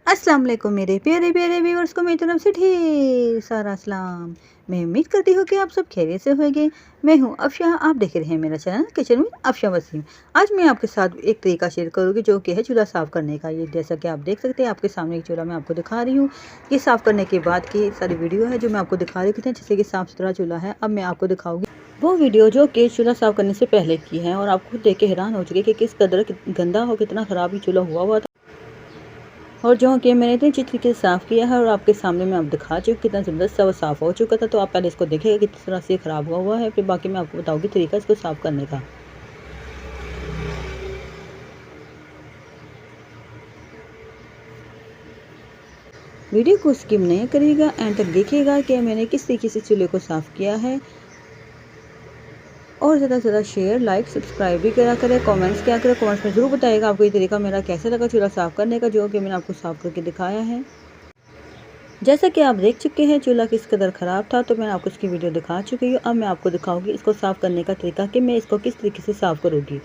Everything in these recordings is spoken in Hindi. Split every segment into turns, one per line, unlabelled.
अस्सलाम वालेकुम मेरे प्यारे प्यारे व्यूअर्स को मेरी तरफ से ढेर सारा सलाम। मैं उम्मीद करती हूँ कि आप सब खैरियत से होंगे। मैं हूँ अफशा, आप देख रहे हैं मेरा चैनल किचन में अफशा वसीम। आज मैं आपके साथ एक तरीका शेयर करूँगी जो कि है चूल्हा साफ़ करने का। ये जैसा कि आप देख सकते हैं आपके सामने एक चूल्हा मैं आपको दिखा रही हूँ। ये साफ़ करने के बाद की सारी वीडियो है जो मैं आपको दिखा रही हूँ जैसे कि साफ़ सुथरा चूल्हा है। अब मैं आपको दिखाऊँगी वो वीडियो जो कि चूल्हा साफ़ करने से पहले की है, और आप खुद देख के हैरान हो चुके कि किस कदर गंदा और कितना ख़राब ये चूल्हा हुआ था, और जो कि मैंने इतनी अच्छी तरीके से साफ़ किया है और आपके सामने मैं आप दिखा चुकी कितना ज़बरदस्त सा वो साफ़ हो चुका था। तो आप पहले इसको देखिएगा कि किस तरह से ख़राब हुआ है, फिर बाकी मैं आपको बताऊँगी तरीका इसको साफ़ करने का। वीडियो को स्किप नहीं करिएगा, एंड तक देखिएगा कि मैंने किस तरीके से चूल्हे को साफ़ किया है। और ज़्यादा से ज़्यादा शेयर, लाइक, सब्सक्राइब भी करा करें, कमेंट्स किया करें। कमेंट्स में ज़रूर बताइएगा आपको ये तरीका मेरा कैसा लगा चूल्हा साफ़ करने का, जो कि मैंने आपको साफ़ करके दिखाया है। जैसा कि आप देख चुके हैं चूल्हा किस कदर ख़राब था, तो मैं आपको इसकी वीडियो दिखा चुकी हूँ। अब मैं आपको दिखाऊंगी इसको साफ़ करने का तरीका कि मैं इसको किस तरीके से साफ़ करूँगी।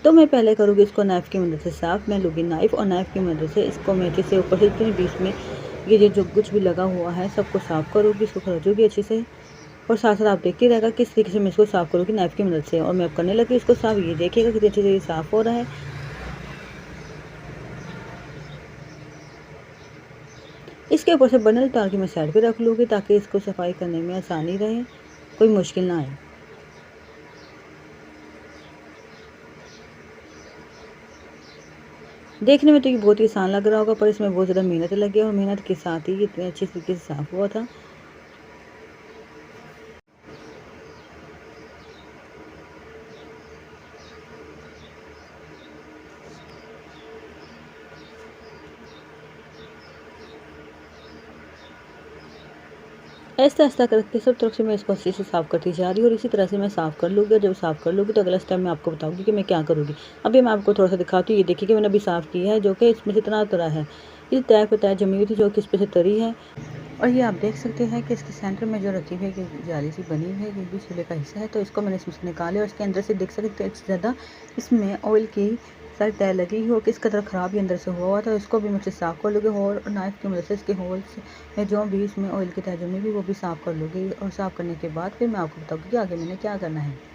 तो मैं पहले करूँगी इसको नाइफ़ की मदद से साफ़। मैं लूँगी नाइफ़ और नाइफ़ की मदद से इसको मैं अच्छे से ऊपर से इतने बीच में ये जो कुछ भी लगा हुआ है सबको साफ़ करूँगी, इसको खरोचूँगी अच्छे से। और साथ साथ आप देखते रहेगा किस तरीके से मैं इसको साफ़ करूँगी नाइफ़ की मदद से। और मैं अब करने लगी इसको साफ़। ये देखिएगा कितने अच्छे से ये साफ़ हो रहा है। इसके ऊपर से बर्नर उतार के मैं साइड पे रख लूँगी ताकि इसको सफाई करने में आसानी रहे, कोई मुश्किल ना आए। देखने में तो ये बहुत ही आसान लग रहा होगा, पर इसमें बहुत ज़्यादा मेहनत लगी है, और मेहनत के साथ ही इतने अच्छे तरीके से साफ़ हुआ था। ऐसा ऐसा करके सब तरफ से मैं इसको अच्छे से साफ़ करती जा रही हूँ, और इसी तरह से मैं साफ़ कर लूँगी। और जब साफ़ कर लूँगी तो अगला स्टेप मैं आपको बताऊँगी कि मैं क्या करूँगी। अभी मैं आपको थोड़ा सा दिखाती हूँ। ये देखिए कि मैंने अभी साफ़ किया है, जो कि इसमें से इतना तरा है, ये तय पे तय जमी हुई थी जो कि इस पे से तरी है। और ये आप देख सकते हैं कि इसके सेंटर में जो रखी हुई है जाली सी बनी हुई है, ये भी चूल्हे का हिस्सा है। तो इसको मैंने इसमें से निकाला, और इसके अंदर से देख सकते हैं ज़्यादा इसमें ऑयल की सारी तय लगी हुई, और किस कदर ख़राब ही अंदर से हुआ था। इसको भी मुझे साफ़ कर लूँगी, और नाइफ़ की मदद से इसके होल्स में जो भी इसमें ऑयल की तय जमी हुई वो भी साफ़ कर लूँगी। और साफ़ करने के बाद फिर मैं आपको बताऊँगी कि आगे मैंने क्या करना है।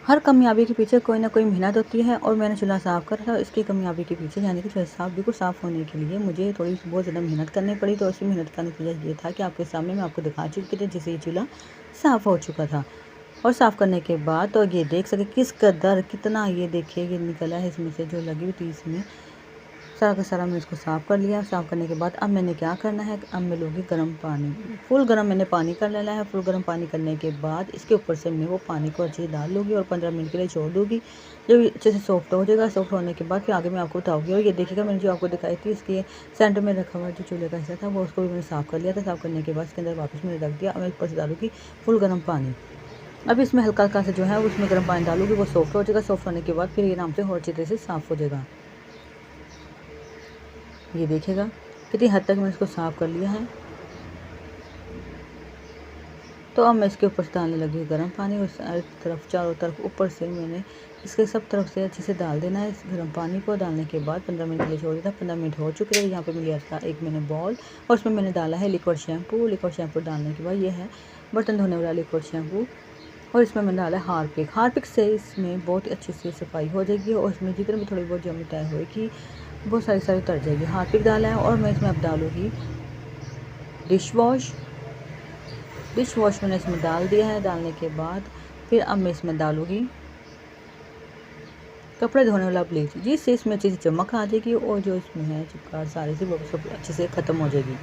हर कामयाबी के पीछे कोई ना कोई मेहनत होती है, और मैंने चूल्हा साफ़ करा था। इसकी कामयाबी के पीछे यानी कि चूल्हा साफ़ बिल्कुल साफ़ होने के लिए मुझे थोड़ी बहुत ज़्यादा मेहनत करनी पड़ी। तो उसी मेहनत का नतीजा ये था कि आपके सामने मैं आपको दिखा चुकी थी जैसे ये चूल्हा साफ़ हो चुका था। और साफ़ करने के बाद तो ये देख सके किस कदर कितना ये देखिए ये निकला है इसमें से जो लगी हुई थी इसमें। सारा का सारा मैंने इसको साफ़ कर लिया। साफ़ करने के बाद अब मैंने क्या करना है, अब मैं लूँगी गर्म पानी। फुल गर्म मैंने पानी कर लेना है। फुल गर्म पानी करने के बाद इसके ऊपर से मैं वो पानी को अच्छे से डाल लूँगी, और 15 मिनट के लिए छोड़ दूँगी। जब ये अच्छे से सॉफ्ट हो जाएगा, सॉफ्ट होने के बाद फिर आगे मैं आपको बताऊँगी। और ये देखिएगा मैंने जो आपको दिखाई थी इसके सेंटर में रखा हुआ जो चूल्हे का हिस्सा था, वो उसको भी मैंने साफ़ कर लिया था। साफ़ करने के बाद इसके अंदर वापस मैंने रख दिया। अब मैं ऊपर से डालूँगी फुल गर्म पानी। अब इसमें हल्का-हल्का सा जो है उसमें गर्म पानी डालूँगी, वो सॉफ्ट हो जाएगा। सॉफ्ट होने के बाद फिर ये आराम से और अच्छी तरह से साफ़ हो जाएगा। ये देखिएगा कितनी हद तक मैंने इसको साफ़ कर लिया है। तो अब मैं इसके ऊपर से डालने लगी हूँ गर्म पानी, और सारी तरफ चारों तरफ ऊपर से मैंने इसके सब तरफ से अच्छे से डाल देना है। इस गर्म पानी को डालने के बाद 15 मिनट के लिए छोड़ देना। 15 मिनट हो चुके हैं। यहाँ पे मैं लिया था एक मैंने बॉल, और उसमें मैंने डाला है लिक्विड शैम्पू। लिक्विड शैम्पू डालने के बाद ये है बर्तन धोने वाला लिक्विड शैम्पू, और इसमें मैंने डाला है हार्पिक। हार्पिक से इसमें बहुत अच्छी सी सफाई हो जाएगी, और इसमें जितनी भी थोड़ी बहुत जमी तय होगी वो सारी उतर जाएगी। हार्पिक डाला है, और मैं इसमें अब डालूँगी डिश वॉश। डिश वॉश मैंने इसमें डाल दिया है। डालने के बाद फिर अब मैं इसमें डालूँगी कपड़े धोने वाला ब्लीच, जिससे इसमें अच्छी सी चमक आ जाएगी, और जो इसमें है चिपकाहट सारी सी वो सब अच्छे से ख़त्म हो जाएगी।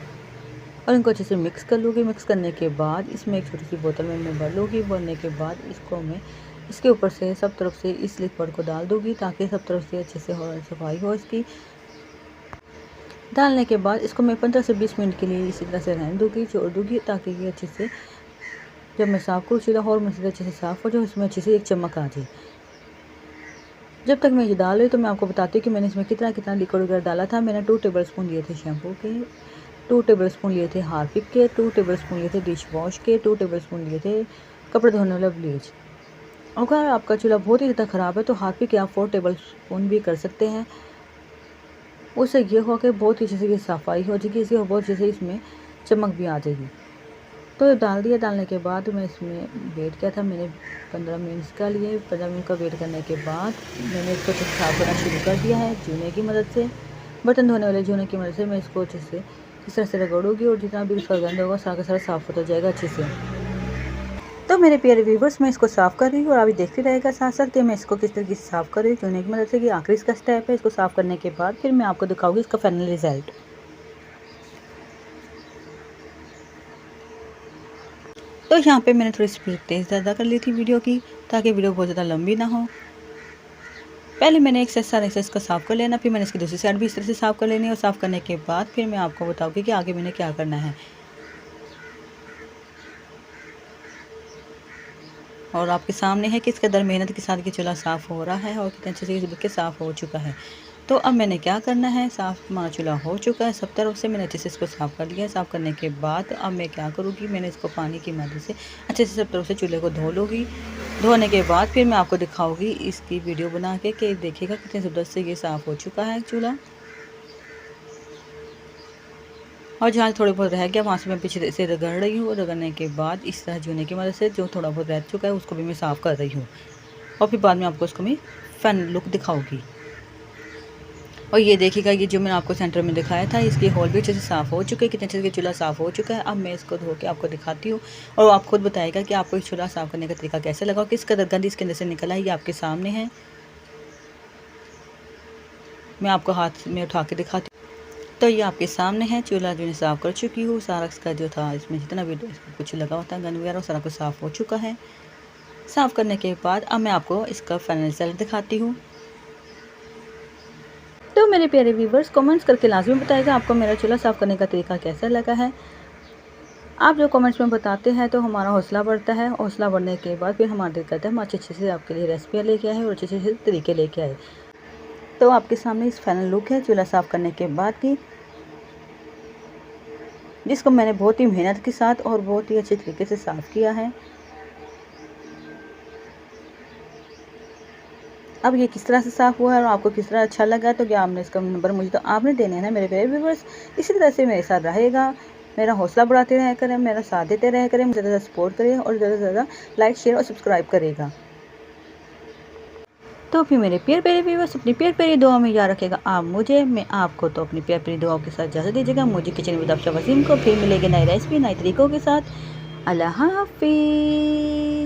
और इनको अच्छे से मिक्स कर लूँगी। मिक्स करने के बाद इसमें एक छोटी सी बोतल में मैं भर लूँगी। भरने के बाद इसको मैं इसके ऊपर से सब तरफ से इस लिक्विड को डाल दूँगी, ताकि सब तरफ से अच्छे से सफाई हो इसकी। डालने के बाद इसको मैं 15 से 20 मिनट के लिए इसी तरह से रहने दूँगी, छोड़ दूँगी, ताकि ये अच्छे से जब मैं साफ़ करूँ चूल्हा और मैं अच्छे से साफ़ हो जाए, इसमें अच्छे से एक चमक आ जाए। जब तक मैं ये डाल रही हूँ तो मैं आपको बताती हूँ कि मैंने इसमें कितना कितना लिक्विड वगैरह डाला था। मैंने 2 टेबल स्पून लिए थे शैम्पू के, 2 टेबल स्पून लिए थे हार्पिक के, 2 टेबल स्पून लिए थे डिश वॉश के, 2 टेबल स्पून लिए थे कपड़े धोने वाला ब्लीच। अगर आपका चूल्हा बहुत ही ज़्यादा ख़राब है तो हाथ पे क्या 4 टेबल स्पून भी कर सकते हैं। उससे ये हो कि बहुत ही अच्छे से ये सफाई हो जाएगी, इससे बहुत अच्छे से इसमें चमक भी आ जाएगी। तो डाल दिया, डालने के बाद मैं इसमें वेट किया था मैंने 15 मिनट्स का लिए। 15 मिनट का वेट करने के बाद मैंने इसको अच्छे से साफ़ करना शुरू कर दिया है जूने की मदद से। बर्तन धोने वाले जूने की मदद से मैं इसको अच्छे से इस तरह से रगड़ूँगी और जितना भी इसका गंद होगा सारा का सारा साफ़ होता जाएगा अच्छे से। तो मेरे प्यारे व्यूवर्स, मैं इसको साफ़ कर रही हूँ और अभी देखते रहेगा साथ साथ कि मैं इसको किस तरीके से साफ़ कर रही हूँ चूने की मदद से। कि आखिरी इसका स्टेप है। इसको साफ़ करने के बाद फिर मैं आपको दिखाऊंगी इसका फाइनल रिजल्ट। तो यहाँ पे मैंने थोड़ी स्पीड तेज़ ज़्यादा कर ली थी वीडियो की, ताकि वीडियो बहुत ज़्यादा लंबी ना हो। पहले मैंने एक साइड से इसको साफ़ कर लेना, फिर मैंने इसकी दूसरी साइड भी इस तरह से साफ़ कर लेनी है और साफ़ करने के बाद फिर मैं आपको बताऊँगी कि आगे मैंने क्या करना है। और आपके सामने है किस कदर मेहनत के साथ ये चूल्हा साफ़ हो रहा है और कितने अच्छे से ये बिल्कुल साफ़ हो चुका है। तो अब मैंने क्या करना है, साफ़ हमारा चूल्हा हो चुका है सब तरफ से, मैंने अच्छे से इसको साफ़ कर लिया है। साफ़ करने के बाद अब मैं क्या करूँगी, मैंने इसको पानी की मदद से अच्छे से सब तरफ से चूल्हे को धो लूँगी। धोने के बाद फिर मैं आपको दिखाऊँगी इसकी वीडियो बना के कि देखिएगा कितने ज़बरदस्त से ये साफ़ हो चुका है चूल्हा। और जहाँ थोड़ी बहुत रह गया वहाँ से मैं पीछे से रगड़ रही हूँ। रगड़ने के बाद इस तरह जूने की मदद से जो थोड़ा बहुत रह चुका है उसको भी मैं साफ़ कर रही हूँ और फिर बाद में आपको उसको मैं फाइनल लुक दिखाऊंगी। और ये देखिएगा ये जो मैंने आपको सेंटर में दिखाया था इसके होल भी अच्छे से साफ़ हो चुके हैं, कितने अच्छे से चूल्हा साफ़ हो चुका है। अब मैं इसको धो के आपको दिखाती हूँ और आप खुद बताएगा कि आपको इस चूल्हा साफ़ करने का तरीका कैसे लगा और किस कदर गंद इसके अंदर से निकला है। ये आपके सामने है, मैं आपको हाथ में उठा के दिखाती हूँ। तो ये आपके सामने है चूल्हा जो मैं साफ़ कर चुकी हूँ। सारा इसका जो था इसमें जितना भी कुछ लगा हुआ था गंद वगैरह सारा कुछ साफ़ हो चुका है। साफ़ करने के बाद अब मैं आपको इसका फाइनल रिजल्ट दिखाती हूँ। तो मेरे प्यारे व्यूवर्स, कमेंट्स करके लाजमी बताइएगा आपको मेरा चूल्हा साफ़ करने का तरीका कैसा लगा है। आप जो कमेंट्स में बताते हैं तो हमारा हौसला बढ़ता है। हौसला बढ़ने के बाद फिर हमारा दिल करता है हम अच्छे से आपके लिए रेसिपियाँ लेके आए और अच्छे से तरीके लेके आए। तो आपके सामने इस फाइनल लुक है चूल्हा साफ़ करने के बाद की, जिसको मैंने बहुत ही मेहनत के साथ और बहुत ही अच्छे तरीके से साफ़ किया है। अब ये किस तरह से साफ़ हुआ है और आपको किस तरह अच्छा लगा, तो क्या आपने इसका नंबर मुझे तो आपने देने हैं ना मेरे प्यारे व्यूवर्स। इसी तरह से मेरे साथ रहेगा, मेरा हौसला बढ़ाते रहा करें, मेरा साथ देते रहा करें, मुझे ज़्यादा सपोर्ट करें और ज़्यादा से ज़्यादा लाइक शेयर और सब्सक्राइब करेगा। तो फिर मेरे प्यारे प्यारे व्यूवर्स, अपनी प्यारी प्यारी दुआ में याद रखेगा आप मुझे, मैं आपको। तो अपनी प्यारी प्यारी दुआओं के साथ इजाज़त दीजिएगा मुझे किचन विद आफ्शा वसीम को। फिर मिलेंगे नए रेसिपी नए तरीक़ों के साथ। अल्लाह हाफ़िज़।